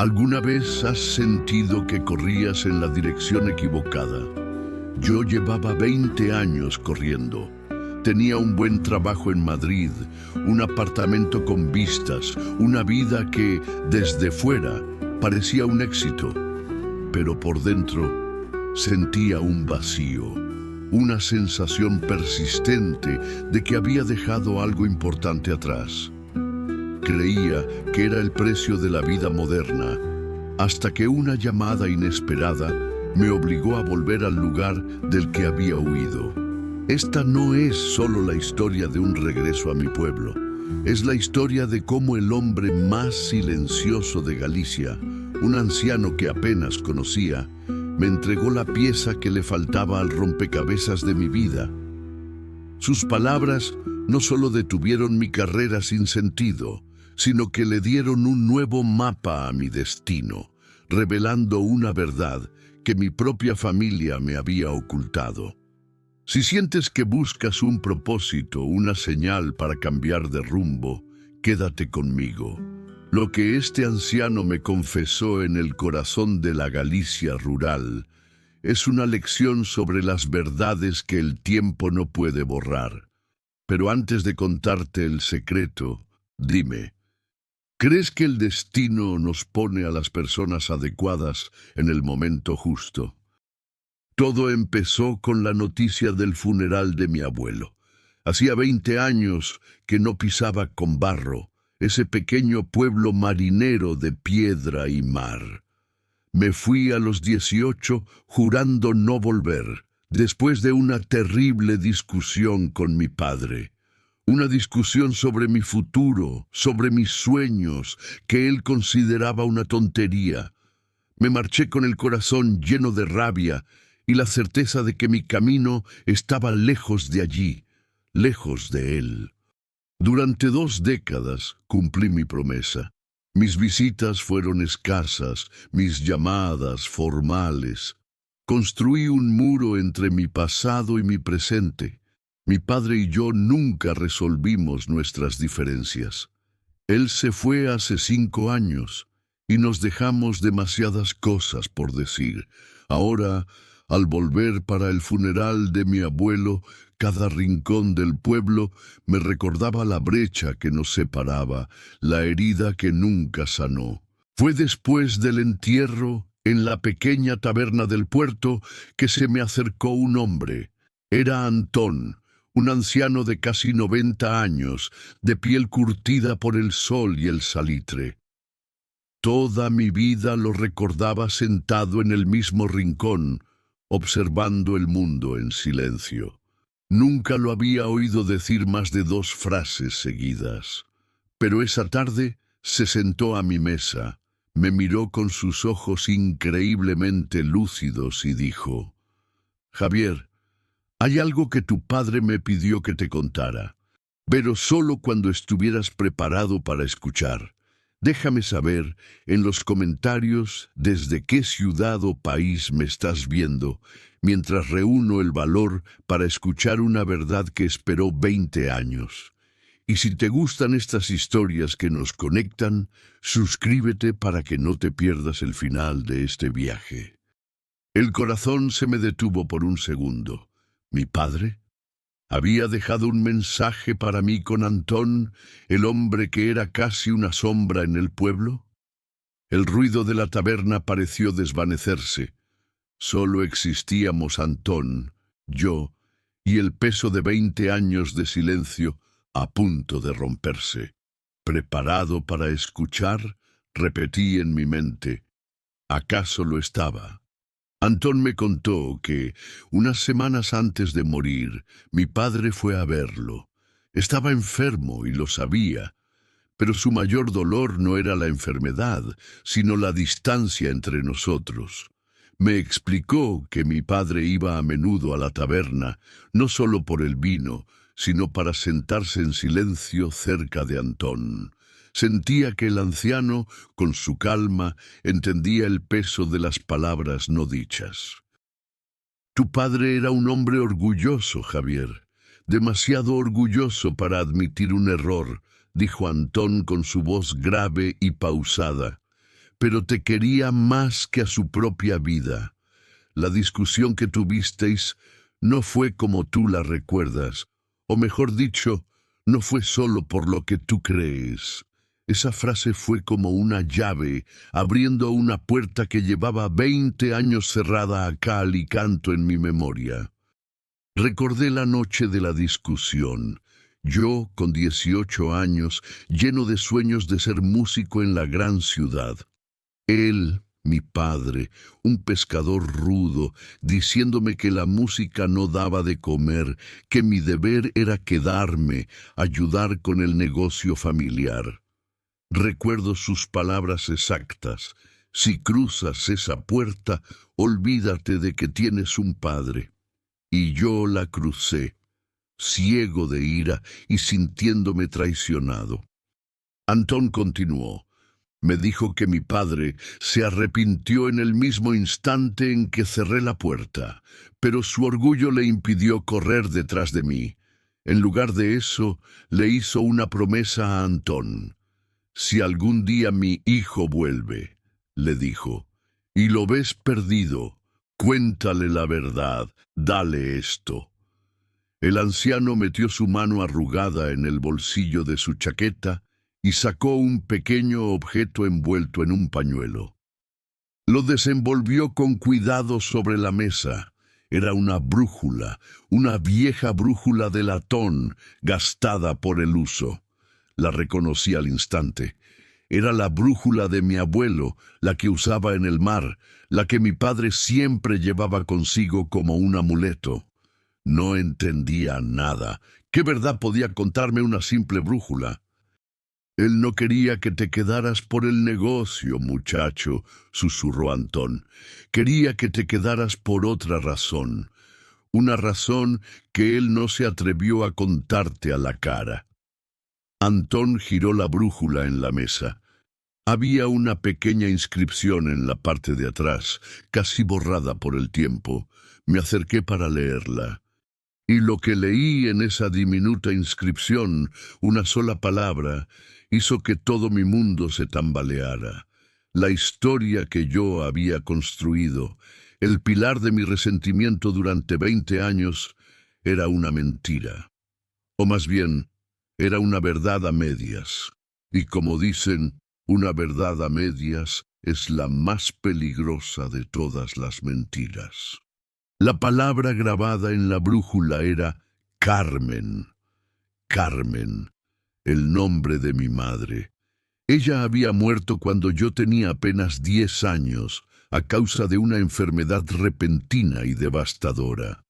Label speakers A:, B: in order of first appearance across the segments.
A: ¿Alguna vez has sentido que corrías en la dirección equivocada? Yo llevaba 20 años corriendo. Tenía un buen trabajo en Madrid, un apartamento con vistas, una vida que, desde fuera, parecía un éxito. Pero por dentro sentía un vacío, una sensación persistente de que había dejado algo importante atrás. Creía que era el precio de la vida moderna, hasta que una llamada inesperada me obligó a volver al lugar del que había huido. Esta no es solo la historia de un regreso a mi pueblo, es la historia de cómo el hombre más silencioso de Galicia, un anciano que apenas conocía, me entregó la pieza que le faltaba al rompecabezas de mi vida. Sus palabras no solo detuvieron mi carrera sin sentido, sino que le dieron un nuevo mapa a mi destino, revelando una verdad que mi propia familia me había ocultado. Si sientes que buscas un propósito, una señal para cambiar de rumbo, quédate conmigo. Lo que este anciano me confesó en el corazón de la Galicia rural es una lección sobre las verdades que el tiempo no puede borrar. Pero antes de contarte el secreto, dime, ¿crees que el destino nos pone a las personas adecuadas en el momento justo? Todo empezó con la noticia del funeral de mi abuelo. Hacía 20 años que no pisaba Combarro, ese pequeño pueblo marinero de piedra y mar. Me fui a los 18 jurando no volver, después de una terrible discusión con mi padre. Una discusión sobre mi futuro, sobre mis sueños, que él consideraba una tontería. Me marché con el corazón lleno de rabia y la certeza de que mi camino estaba lejos de allí, lejos de él. Durante 2 décadas cumplí mi promesa. Mis visitas fueron escasas, mis llamadas formales. Construí un muro entre mi pasado y mi presente. Mi padre y yo nunca resolvimos nuestras diferencias. Él se fue hace 5 años y nos dejamos demasiadas cosas por decir. Ahora, al volver para el funeral de mi abuelo, cada rincón del pueblo me recordaba la brecha que nos separaba, la herida que nunca sanó. Fue después del entierro, en la pequeña taberna del puerto, que se me acercó un hombre. Era Antón, un anciano de casi 90 años, de piel curtida por el sol y el salitre. Toda mi vida lo recordaba sentado en el mismo rincón, observando el mundo en silencio. Nunca lo había oído decir más de 2 frases seguidas. Pero esa tarde se sentó a mi mesa, me miró con sus ojos increíblemente lúcidos y dijo: «Javier, hay algo que tu padre me pidió que te contara, pero solo cuando estuvieras preparado para escuchar. Déjame saber en los comentarios desde qué ciudad o país me estás viendo, mientras reúno el valor para escuchar una verdad que esperó 20 años. Y si te gustan estas historias que nos conectan, suscríbete para que no te pierdas el final de este viaje». El corazón se me detuvo por un segundo. ¿Mi padre? ¿Había dejado un mensaje para mí con Antón, el hombre que era casi una sombra en el pueblo? El ruido de la taberna pareció desvanecerse. Solo existíamos Antón, yo y el peso de 20 años de silencio a punto de romperse. ¿Preparado para escuchar?, repetí en mi mente. ¿Acaso lo estaba? Antón me contó que, unas semanas antes de morir, mi padre fue a verlo. Estaba enfermo y lo sabía, pero su mayor dolor no era la enfermedad, sino la distancia entre nosotros. Me explicó que mi padre iba a menudo a la taberna, no solo por el vino, sino para sentarse en silencio cerca de Antón. Sentía que el anciano, con su calma, entendía el peso de las palabras no dichas. Tu padre era un hombre orgulloso, Javier, demasiado orgulloso para admitir un error, dijo Antón con su voz grave y pausada. pero te quería más que a su propia vida. La discusión que tuvisteis no fue como tú la recuerdas, o mejor dicho, no fue solo por lo que tú crees. Esa frase fue como una llave abriendo una puerta que llevaba 20 años cerrada a cal y canto en mi memoria. Recordé la noche de la discusión. Yo, con 18 años, lleno de sueños de ser músico en la gran ciudad. Él, mi padre, un pescador rudo, diciéndome que la música no daba de comer, que mi deber era quedarme, ayudar con el negocio familiar. Recuerdo sus palabras exactas: si cruzas esa puerta, olvídate de que tienes un padre. Y yo la crucé, ciego de ira y sintiéndome traicionado. Antón continuó. Me dijo que mi padre se arrepintió en el mismo instante en que cerré la puerta, pero su orgullo le impidió correr detrás de mí. En lugar de eso, le hizo una promesa a Antón. Si algún día mi hijo vuelve, le dijo, y lo ves perdido, cuéntale la verdad, dale esto. El anciano metió su mano arrugada en el bolsillo de su chaqueta y sacó un pequeño objeto envuelto en un pañuelo. Lo desenvolvió con cuidado sobre la mesa. Era una brújula, una vieja brújula de latón, gastada por el uso. La reconocí al instante. Era la brújula de mi abuelo, la que usaba en el mar, la que mi padre siempre llevaba consigo como un amuleto. No entendía nada. ¿Qué verdad podía contarme una simple brújula? Él no quería que te quedaras por el negocio, muchacho, susurró Antón. Quería que te quedaras por otra razón. Una razón que él no se atrevió a contarte a la cara. Antón giró la brújula en la mesa. Había una pequeña inscripción en la parte de atrás, casi borrada por el tiempo. Me acerqué para leerla. Y lo que leí en esa diminuta inscripción, una sola palabra, hizo que todo mi mundo se tambaleara. La historia que yo había construido, el pilar de mi resentimiento durante 20 años, era una mentira. O más bien, era una verdad a medias. Y como dicen, una verdad a medias es la más peligrosa de todas las mentiras. La palabra grabada en la brújula era Carmen. Carmen, el nombre de mi madre. Ella había muerto cuando yo tenía apenas 10 años, a causa de una enfermedad repentina y devastadora.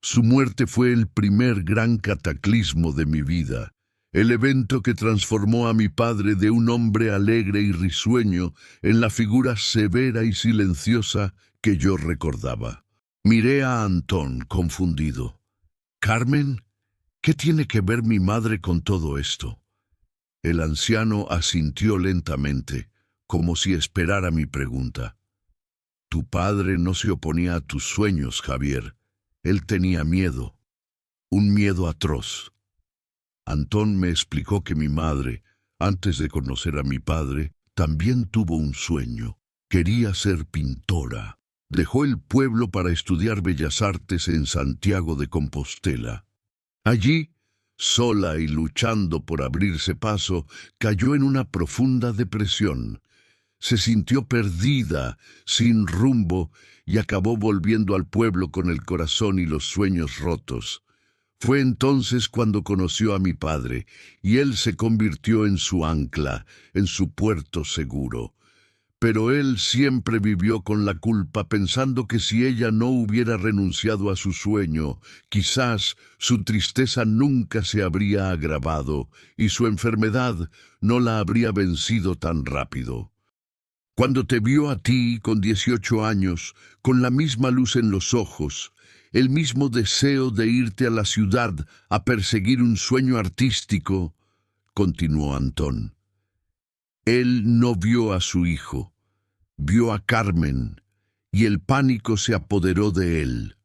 A: Su muerte fue el primer gran cataclismo de mi vida, el evento que transformó a mi padre de un hombre alegre y risueño en la figura severa y silenciosa que yo recordaba. Miré a Antón, confundido. «¿Carmen? ¿Qué tiene que ver mi madre con todo esto?» El anciano asintió lentamente, como si esperara mi pregunta. «Tu padre no se oponía a tus sueños, Javier. Él tenía miedo, un miedo atroz». Antón me explicó que mi madre, antes de conocer a mi padre, también tuvo un sueño. Quería ser pintora. Dejó el pueblo para estudiar Bellas Artes en Santiago de Compostela. Allí, sola y luchando por abrirse paso, cayó en una profunda depresión. Se sintió perdida, sin rumbo, y acabó volviendo al pueblo con el corazón y los sueños rotos. Fue entonces cuando conoció a mi padre, y él se convirtió en su ancla, en su puerto seguro. Pero él siempre vivió con la culpa, pensando que si ella no hubiera renunciado a su sueño, quizás su tristeza nunca se habría agravado y su enfermedad no la habría vencido tan rápido. Cuando te vio a ti con 18 años, con la misma luz en los ojos, el mismo deseo de irte a la ciudad a perseguir un sueño artístico, continuó Antón. Él no vio a su hijo, vio a Carmen, y el pánico se apoderó de él.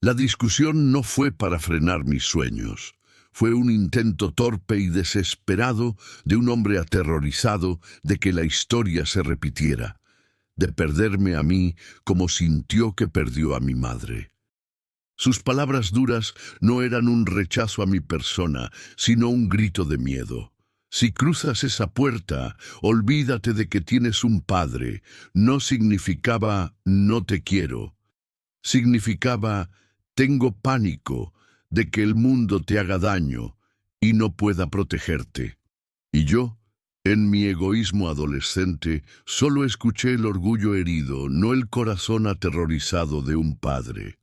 A: La discusión no fue para frenar mis sueños, Fue un intento torpe y desesperado de un hombre aterrorizado de que la historia se repitiera, de perderme a mí como sintió que perdió a mi madre. Sus palabras duras no eran un rechazo a mi persona, sino un grito de miedo. Si cruzas esa puerta, olvídate de que tienes un padre. No significaba no te quiero. Significaba tengo pánico de que el mundo te haga daño y no pueda protegerte. Y yo, en mi egoísmo adolescente, solo escuché el orgullo herido, no el corazón aterrorizado de un padre.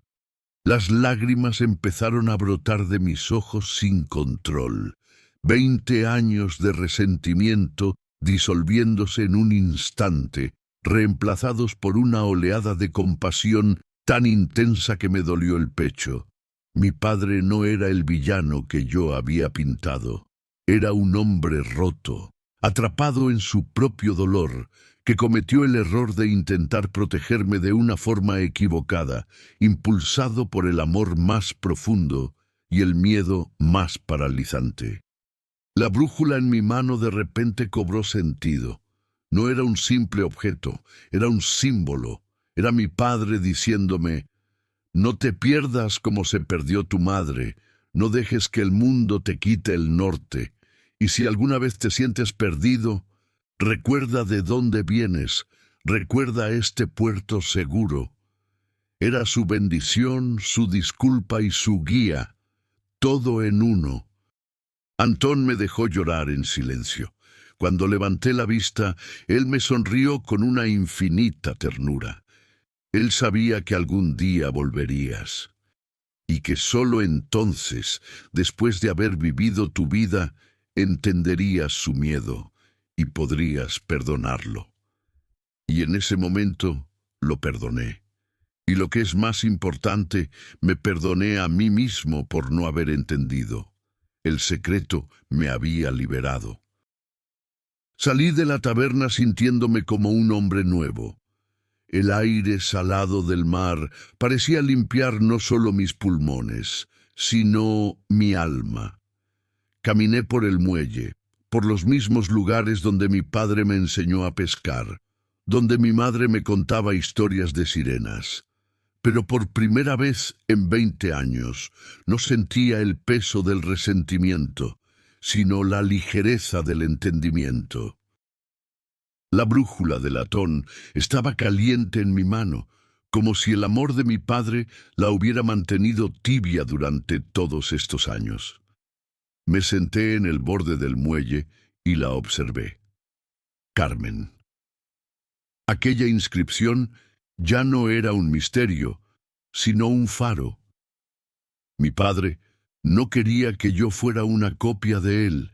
A: Las lágrimas empezaron a brotar de mis ojos sin control. 20 años de resentimiento disolviéndose en un instante, reemplazados por una oleada de compasión tan intensa que me dolió el pecho. Mi padre no era el villano que yo había pintado. Era un hombre roto, atrapado en su propio dolor, que cometió el error de intentar protegerme de una forma equivocada, impulsado por el amor más profundo y el miedo más paralizante. La brújula en mi mano de repente cobró sentido. No era un simple objeto, era un símbolo. Era mi padre diciéndome: no te pierdas como se perdió tu madre, no dejes que el mundo te quite el norte, y si alguna vez te sientes perdido, recuerda de dónde vienes, recuerda este puerto seguro. Era su bendición, su disculpa y su guía, todo en uno. Antón me dejó llorar en silencio. Cuando levanté la vista, él me sonrió con una infinita ternura. Él sabía que algún día volverías, y que solo entonces, después de haber vivido tu vida, entenderías su miedo y podrías perdonarlo. Y en ese momento lo perdoné. Y lo que es más importante, me perdoné a mí mismo por no haber entendido. El secreto me había liberado. Salí de la taberna sintiéndome como un hombre nuevo. El aire salado del mar parecía limpiar no solo mis pulmones, sino mi alma. Caminé por el muelle, por los mismos lugares donde mi padre me enseñó a pescar, donde mi madre me contaba historias de sirenas. Pero por primera vez en 20 años no sentía el peso del resentimiento, sino la ligereza del entendimiento. La brújula de latón estaba caliente en mi mano, como si el amor de mi padre la hubiera mantenido tibia durante todos estos años. Me senté en el borde del muelle y la observé. Carmen. Aquella inscripción ya no era un misterio, sino un faro. Mi padre no quería que yo fuera una copia de él.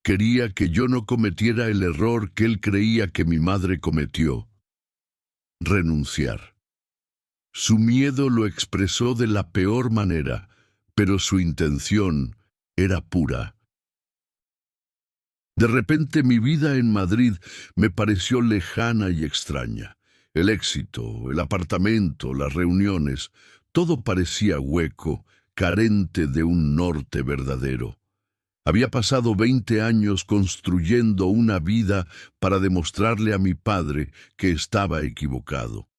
A: Quería que yo no cometiera el error que él creía que mi madre cometió: renunciar. Su miedo lo expresó de la peor manera, pero su intención era pura. De repente mi vida en Madrid me pareció lejana y extraña. El éxito, el apartamento, las reuniones, todo parecía hueco, carente de un norte verdadero. Había pasado 20 años construyendo una vida para demostrarle a mi padre que estaba equivocado,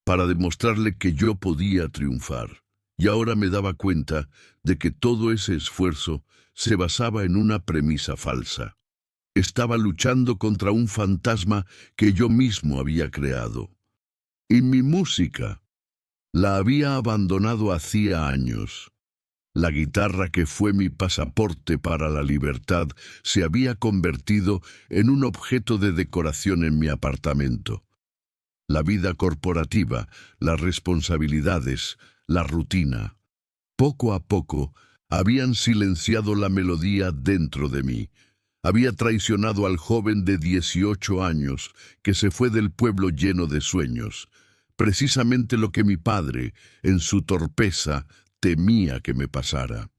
A: para demostrarle que yo podía triunfar. Y ahora me daba cuenta de que todo ese esfuerzo se basaba en una premisa falsa. Estaba luchando contra un fantasma que yo mismo había creado. Y mi música la había abandonado hacía años. La guitarra que fue mi pasaporte para la libertad se había convertido en un objeto de decoración en mi apartamento. La vida corporativa, las responsabilidades, la rutina, poco a poco habían silenciado la melodía dentro de mí. Había traicionado al joven de 18 años que se fue del pueblo lleno de sueños, precisamente lo que mi padre, en su torpeza, temía que me pasara.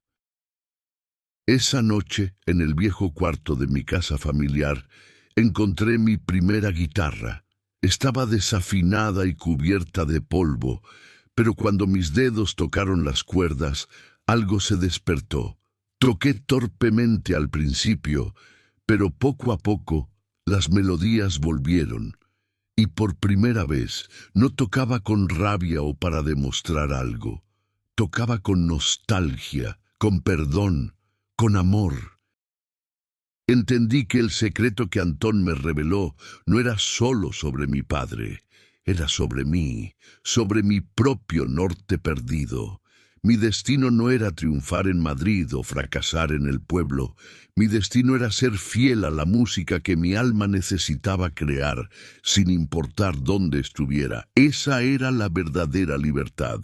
A: Esa noche, en el viejo cuarto de mi casa familiar, encontré mi primera guitarra. Estaba desafinada y cubierta de polvo, pero cuando mis dedos tocaron las cuerdas, algo se despertó. Toqué torpemente al principio, pero poco a poco las melodías volvieron, y por primera vez no tocaba con rabia o para demostrar algo. Tocaba con nostalgia, con perdón, con amor. Entendí que el secreto que Antón me reveló no era solo sobre mi padre, era sobre mí, sobre mi propio norte perdido. Mi destino no era triunfar en Madrid o fracasar en el pueblo. Mi destino era ser fiel a la música que mi alma necesitaba crear, sin importar dónde estuviera. Esa era la verdadera libertad.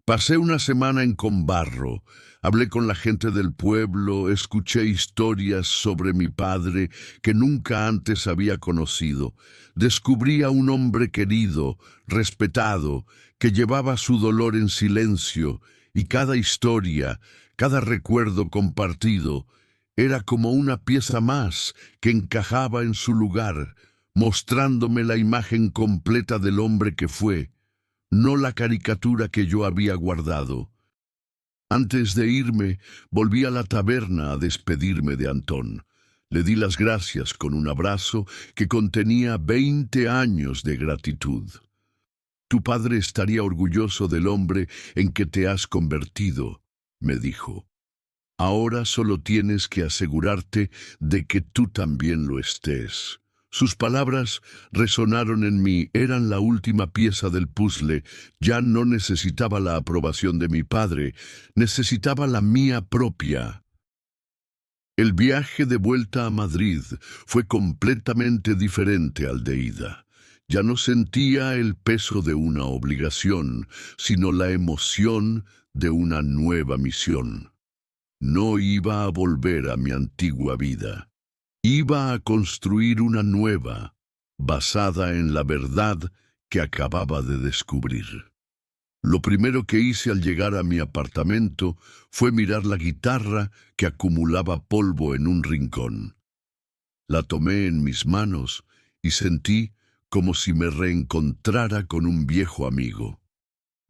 A: Pasé una semana en Combarro, hablé con la gente del pueblo, escuché historias sobre mi padre que nunca antes había conocido. Descubrí a un hombre querido, respetado, que llevaba su dolor en silencio, y cada historia, cada recuerdo compartido, era como una pieza más que encajaba en su lugar, mostrándome la imagen completa del hombre que fue, no la caricatura que yo había guardado. Antes de irme, volví a la taberna a despedirme de Antón. Le di las gracias con un abrazo que contenía 20 años de gratitud. Tu padre estaría orgulloso del hombre en que te has convertido, me dijo. Ahora solo tienes que asegurarte de que tú también lo estés. Sus palabras resonaron en mí, eran la última pieza del puzzle. Ya no necesitaba la aprobación de mi padre, necesitaba la mía propia. El viaje de vuelta a Madrid fue completamente diferente al de ida. Ya no sentía el peso de una obligación, sino la emoción de una nueva misión. No iba a volver a mi antigua vida. Iba a construir una nueva, basada en la verdad que acababa de descubrir. Lo primero que hice al llegar a mi apartamento fue mirar la guitarra que acumulaba polvo en un rincón. La tomé en mis manos y sentí como si me reencontrara con un viejo amigo.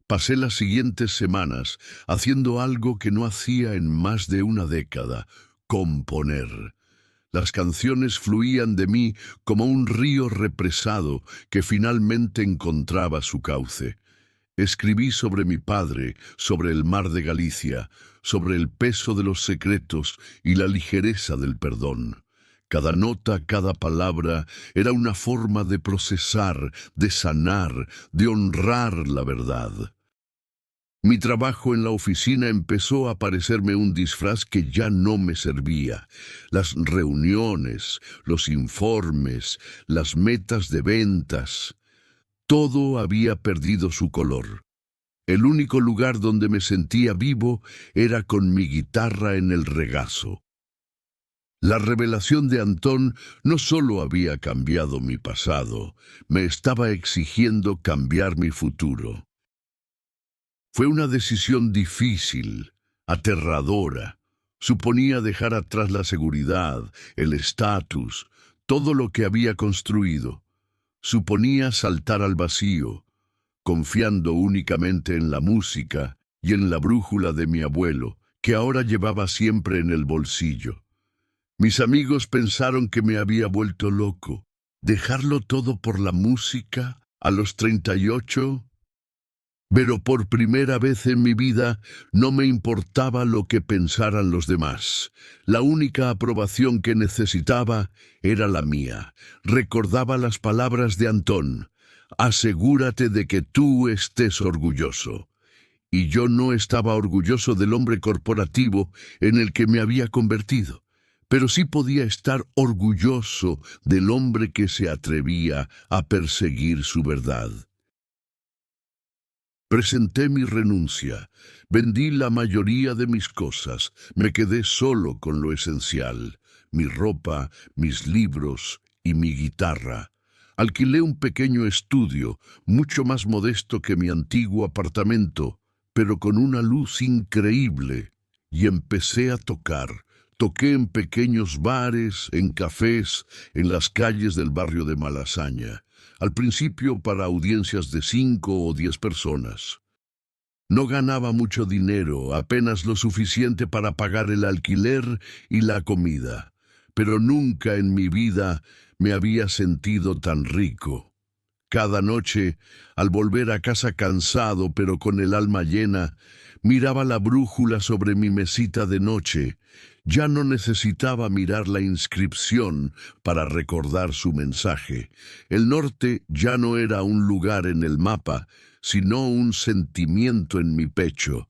A: Pasé las siguientes semanas haciendo algo que no hacía en más de una década: componer. Las canciones fluían de mí como un río represado que finalmente encontraba su cauce. Escribí sobre mi padre, sobre el mar de Galicia, sobre el peso de los secretos y la ligereza del perdón. Cada nota, cada palabra era una forma de procesar, de sanar, de honrar la verdad. Mi trabajo en la oficina empezó a parecerme un disfraz que ya no me servía. Las reuniones, los informes, las metas de ventas, todo había perdido su color. El único lugar donde me sentía vivo era con mi guitarra en el regazo. La revelación de Antón no solo había cambiado mi pasado, me estaba exigiendo cambiar mi futuro. Fue una decisión difícil, aterradora. Suponía dejar atrás la seguridad, el estatus, todo lo que había construido. Suponía saltar al vacío, confiando únicamente en la música y en la brújula de mi abuelo, que ahora llevaba siempre en el bolsillo. Mis amigos pensaron que me había vuelto loco. ¿Dejarlo todo por la música a los 38? Pero por primera vez en mi vida no me importaba lo que pensaran los demás. La única aprobación que necesitaba era la mía. Recordaba las palabras de Antón: asegúrate de que tú estés orgulloso. Y yo no estaba orgulloso del hombre corporativo en el que me había convertido, pero sí podía estar orgulloso del hombre que se atrevía a perseguir su verdad. Presenté mi renuncia, vendí la mayoría de mis cosas, me quedé solo con lo esencial: mi ropa, mis libros y mi guitarra. Alquilé un pequeño estudio, mucho más modesto que mi antiguo apartamento, pero con una luz increíble, y empecé a tocar. Toqué en pequeños bares, en cafés, en las calles del barrio de Malasaña. Al principio para audiencias de 5 o 10 personas. No ganaba mucho dinero, apenas lo suficiente para pagar el alquiler y la comida, pero nunca en mi vida me había sentido tan rico. Cada noche, al volver a casa cansado pero con el alma llena, miraba la brújula sobre mi mesita de noche. Ya no necesitaba mirar la inscripción para recordar su mensaje. El norte ya no era un lugar en el mapa, sino un sentimiento en mi pecho.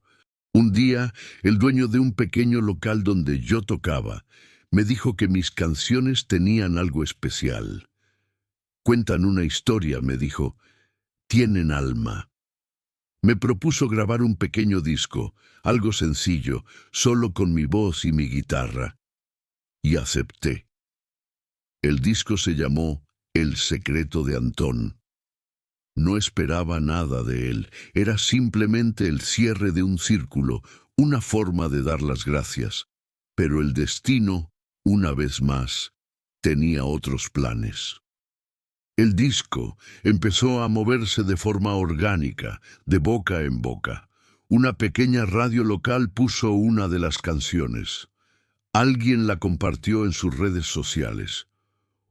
A: Un día, el dueño de un pequeño local donde yo tocaba me dijo que mis canciones tenían algo especial. Cuentan una historia, me dijo. Tienen alma. Me propuso grabar un pequeño disco, algo sencillo, solo con mi voz y mi guitarra. Y acepté. El disco se llamó El secreto de Antón. No esperaba nada de él, era simplemente el cierre de un círculo, una forma de dar las gracias. Pero el destino, una vez más, tenía otros planes. El disco empezó a moverse de forma orgánica, de boca en boca. Una pequeña radio local puso una de las canciones. Alguien la compartió en sus redes sociales.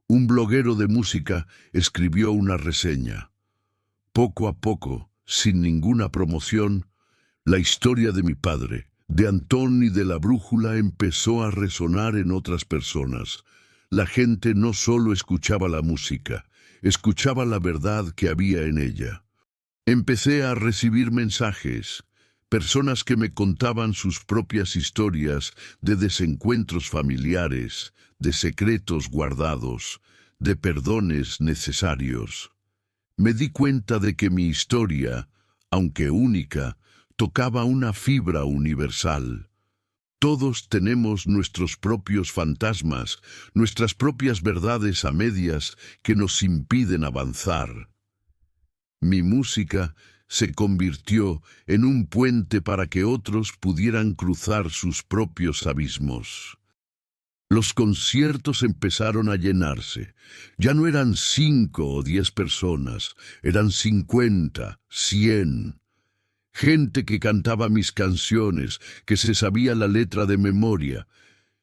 A: Un bloguero de música escribió una reseña. Poco a poco, sin ninguna promoción, la historia de mi padre, de Antón y de la brújula empezó a resonar en otras personas. La gente no solo escuchaba la música, escuchaba la verdad que había en ella. Empecé a recibir mensajes, personas que me contaban sus propias historias de desencuentros familiares, de secretos guardados, de perdones necesarios. Me di cuenta de que mi historia, aunque única, tocaba una fibra universal. Todos tenemos nuestros propios fantasmas, nuestras propias verdades a medias que nos impiden avanzar. Mi música se convirtió en un puente para que otros pudieran cruzar sus propios abismos. Los conciertos empezaron a llenarse. Ya no eran 5 o 10 personas, eran 50, 100. Gente que cantaba mis canciones, que se sabía la letra de memoria.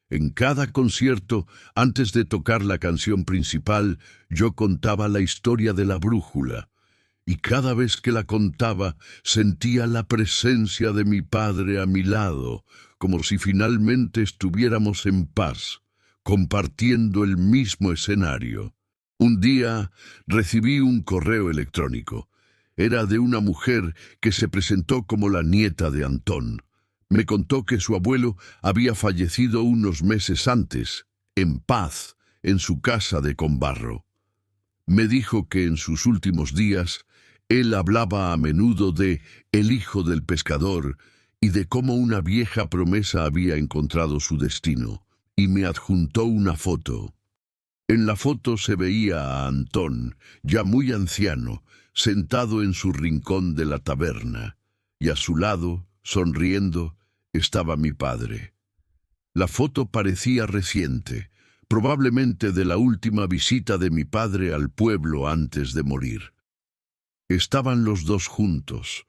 A: En cada concierto, antes de tocar la canción principal, yo contaba la historia de la brújula. Y cada vez que la contaba, sentía la presencia de mi padre a mi lado, como si finalmente estuviéramos en paz, compartiendo el mismo escenario. Un día recibí un correo electrónico. Era de una mujer que se presentó como la nieta de Antón. Me contó que su abuelo había fallecido unos meses antes, en paz, en su casa de Combarro. Me dijo que en sus últimos días él hablaba a menudo de el hijo del pescador y de cómo una vieja promesa había encontrado su destino, y me adjuntó una foto. En la foto se veía a Antón, ya muy anciano, sentado en su rincón de la taberna, y a su lado, sonriendo, estaba mi padre. La foto parecía reciente, probablemente de la última visita de mi padre al pueblo antes de morir. Estaban los dos juntos,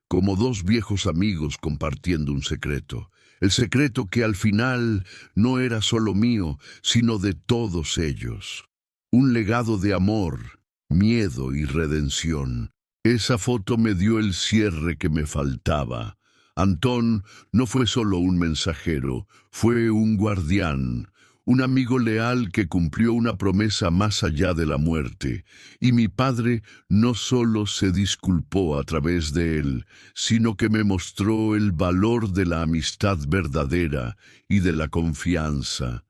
A: como dos viejos amigos compartiendo un secreto. El secreto que al final no era solo mío, sino de todos ellos. Un legado de amor, miedo y redención. Esa foto me dio el cierre que me faltaba. Antón no fue solo un mensajero, fue un guardián, un amigo leal que cumplió una promesa más allá de la muerte. Y mi padre no solo se disculpó a través de él, sino que me mostró el valor de la amistad verdadera y de la confianza.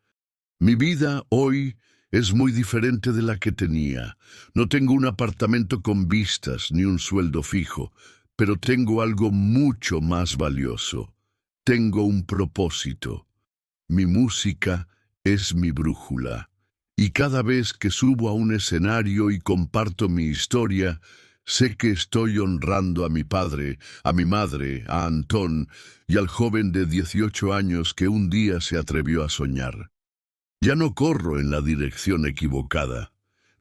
A: Mi vida hoy es muy diferente de la que tenía. No tengo un apartamento con vistas ni un sueldo fijo, pero tengo algo mucho más valioso. Tengo un propósito. Mi música es mi brújula. Y cada vez que subo a un escenario y comparto mi historia, sé que estoy honrando a mi padre, a mi madre, a Antón y al joven de 18 años que un día se atrevió a soñar. Ya no corro en la dirección equivocada.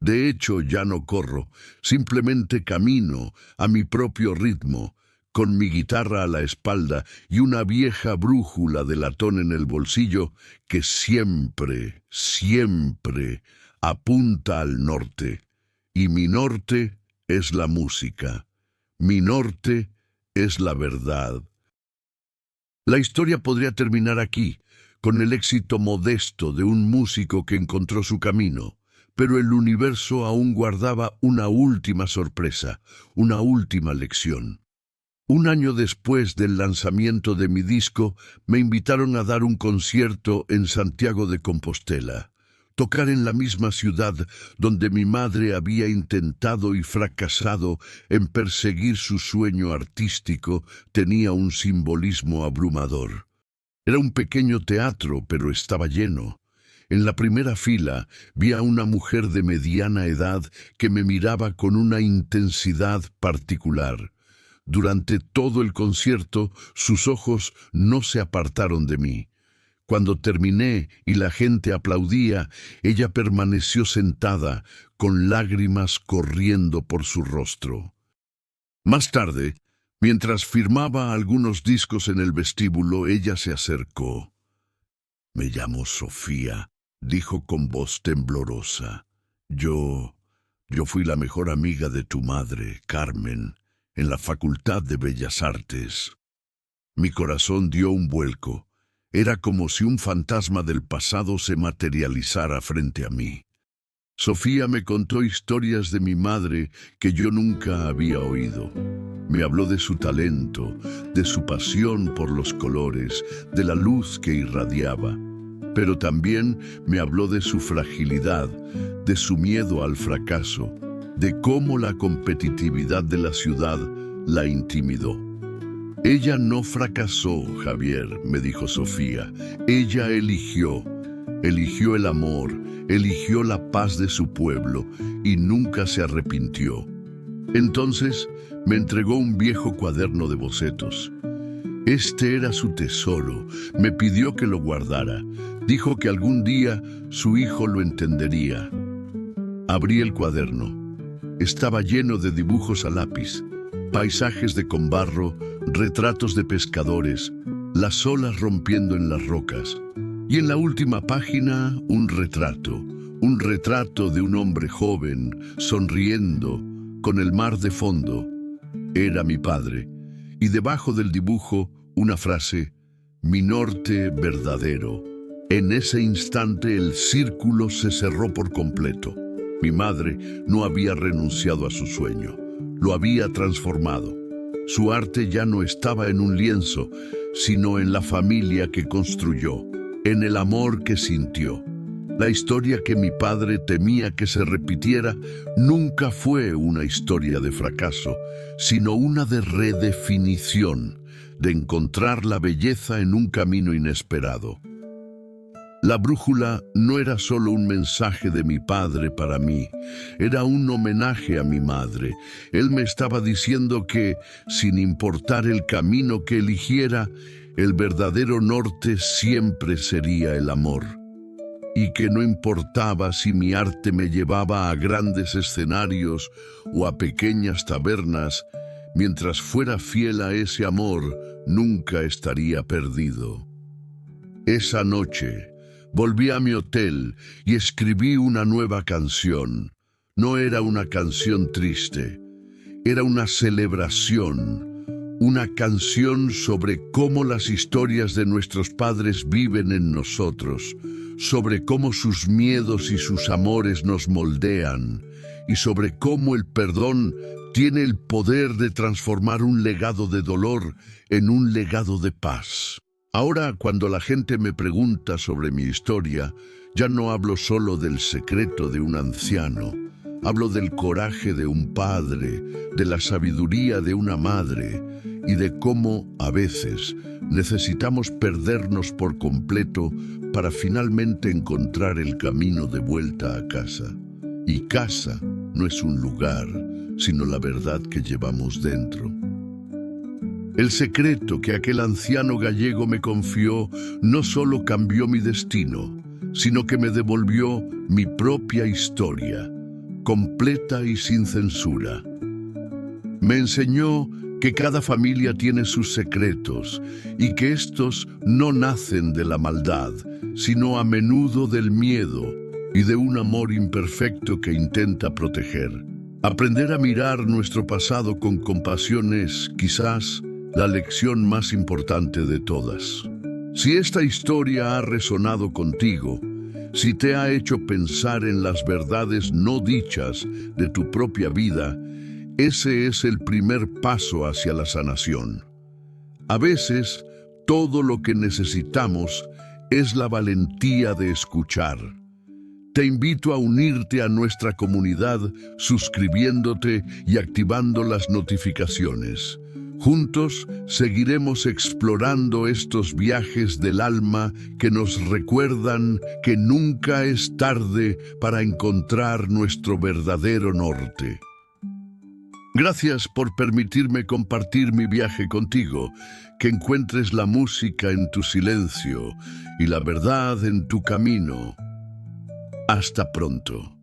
A: De hecho, ya no corro, simplemente camino a mi propio ritmo, con mi guitarra a la espalda y una vieja brújula de latón en el bolsillo que siempre, siempre apunta al norte. Y mi norte es la música. Mi norte es la verdad. La historia podría terminar aquí, con el éxito modesto de un músico que encontró su camino, pero el universo aún guardaba una última sorpresa, una última lección. Un año después del lanzamiento de mi disco, me invitaron a dar un concierto en Santiago de Compostela. Tocar en la misma ciudad donde mi madre había intentado y fracasado en perseguir su sueño artístico tenía un simbolismo abrumador. Era un pequeño teatro, pero estaba lleno. En la primera fila vi a una mujer de mediana edad que me miraba con una intensidad particular. Durante todo el concierto, sus ojos no se apartaron de mí. Cuando terminé y la gente aplaudía, ella permaneció sentada, con lágrimas corriendo por su rostro. Más tarde, mientras firmaba algunos discos en el vestíbulo, ella se acercó. «Me llamo Sofía», dijo con voz temblorosa. Yo fui la mejor amiga de tu madre, Carmen, en la Facultad de Bellas Artes». Mi corazón dio un vuelco. Era como si un fantasma del pasado se materializara frente a mí. Sofía me contó historias de mi madre que yo nunca había oído. Me habló de su talento, de su pasión por los colores, de la luz que irradiaba. Pero también me habló de su fragilidad, de su miedo al fracaso, de cómo la competitividad de la ciudad la intimidó. «Ella no fracasó, Javier», me dijo Sofía. «Ella eligió el amor, eligió la paz de su pueblo y nunca se arrepintió». Entonces me entregó un viejo cuaderno de bocetos. Este era su tesoro. Me pidió que lo guardara. Dijo que algún día su hijo lo entendería. Abrí el cuaderno. Estaba lleno de dibujos a lápiz, paisajes de conbarro, retratos de pescadores, las olas rompiendo en las rocas. Y en la última página, un retrato de un hombre joven, sonriendo, con el mar de fondo. Era mi padre. Y debajo del dibujo, una frase: «Mi norte verdadero». En ese instante el círculo se cerró por completo. Mi madre no había renunciado a su sueño, lo había transformado. Su arte ya no estaba en un lienzo, sino en la familia que construyó, en el amor que sintió. La historia que mi padre temía que se repitiera nunca fue una historia de fracaso, sino una de redefinición, de encontrar la belleza en un camino inesperado. La brújula no era solo un mensaje de mi padre para mí, era un homenaje a mi madre. Él me estaba diciendo que, sin importar el camino que eligiera, el verdadero norte siempre sería el amor. Y que no importaba si mi arte me llevaba a grandes escenarios o a pequeñas tabernas, mientras fuera fiel a ese amor, nunca estaría perdido. Esa noche volví a mi hotel y escribí una nueva canción. No era una canción triste, era una celebración, una canción sobre cómo las historias de nuestros padres viven en nosotros, sobre cómo sus miedos y sus amores nos moldean, y sobre cómo el perdón tiene el poder de transformar un legado de dolor en un legado de paz. Ahora, cuando la gente me pregunta sobre mi historia, ya no hablo solo del secreto de un anciano. Hablo del coraje de un padre, de la sabiduría de una madre y de cómo, a veces, necesitamos perdernos por completo para finalmente encontrar el camino de vuelta a casa. Y casa no es un lugar, sino la verdad que llevamos dentro. El secreto que aquel anciano gallego me confió no solo cambió mi destino, sino que me devolvió mi propia historia, completa y sin censura. Me enseñó que cada familia tiene sus secretos y que estos no nacen de la maldad, sino a menudo del miedo y de un amor imperfecto que intenta proteger. Aprender a mirar nuestro pasado con compasión es, quizás, la lección más importante de todas. Si esta historia ha resonado contigo, si te ha hecho pensar en las verdades no dichas de tu propia vida, ese es el primer paso hacia la sanación. A veces, todo lo que necesitamos es la valentía de escuchar. Te invito a unirte a nuestra comunidad suscribiéndote y activando las notificaciones. Juntos seguiremos explorando estos viajes del alma que nos recuerdan que nunca es tarde para encontrar nuestro verdadero norte. Gracias por permitirme compartir mi viaje contigo, que encuentres la música en tu silencio y la verdad en tu camino. Hasta pronto.